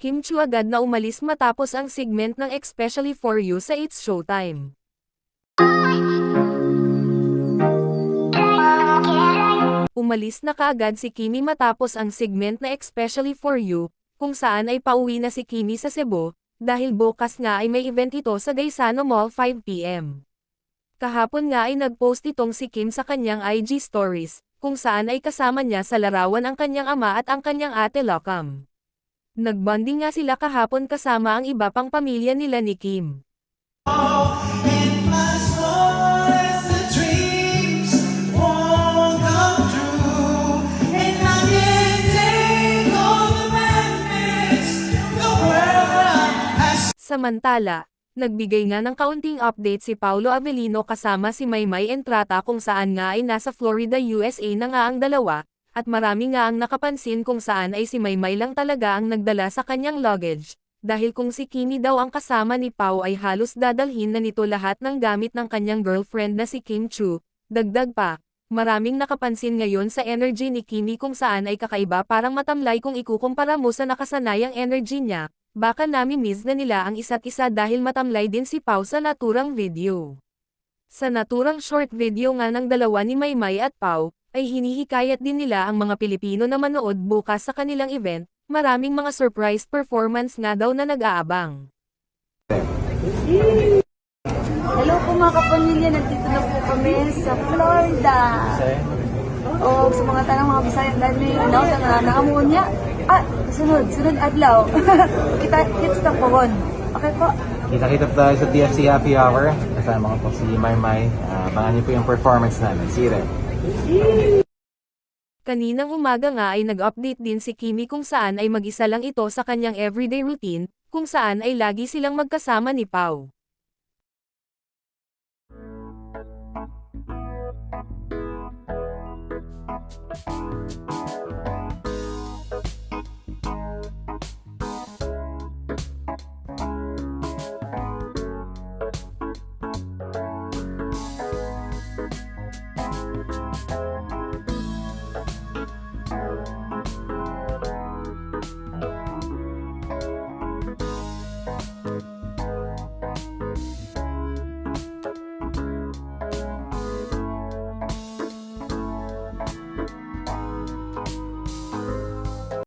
Kim Chu agad na umalis matapos ang segment ng Especially For You sa It's Showtime. Umalis na kaagad si Kimi matapos ang segment na Especially For You, kung saan ay pauwi na si Kimi sa Cebu, dahil bukas nga ay may event ito sa Gaisano Mall 5 PM. Kahapon nga ay nagpost itong si Kim sa kanyang IG stories, kung saan ay kasama niya sa larawan ang kanyang ama at ang kanyang ate Lokam. Nagbonding nga sila kahapon kasama ang iba pang pamilya nila ni Kim. Samantala, nagbigay nga ng kaunting update si Paulo Avellino kasama si Maymay Entrata kung saan nga ay nasa Florida, USA na nga ang dalawa, at marami nga ang nakapansin kung saan ay si Maymay lang talaga ang nagdala sa kanyang luggage, dahil kung si Kimi daw ang kasama ni Pao ay halos dadalhin na nito lahat ng gamit ng kanyang girlfriend na si Kim Chu. Dagdag pa, maraming nakapansin ngayon sa energy ni Kimi kung saan ay kakaiba, parang matamlay kung ikukumpara mo sa nakasanayang energy niya. Baka nami-miss na nila ang isa't isa dahil matamlay din si Pao sa naturang video. Sa naturang short video nga ng dalawa ni Maymay at Pao, ay hinihikayat din nila ang mga Pilipino na manood bukas sa kanilang event, maraming mga surprise performance nga daw na nag-aabang. Hello po mga kapamilya, nandito na po kami sa Florida. O sa mga tanang mga Bisayang dami, sa nangangamunya. Sunod adlaw. Kita na po hon. Okay po. Kita-kita po tayo sa TFC Happy Hour. Kasama ko po si Maymay. Abangan niyo po yung performance namin. See you there. Kaninang umaga nga ay nag-update din si Kimi kung saan ay mag-isa lang ito sa kanyang everyday routine, kung saan ay lagi silang magkasama ni Pao.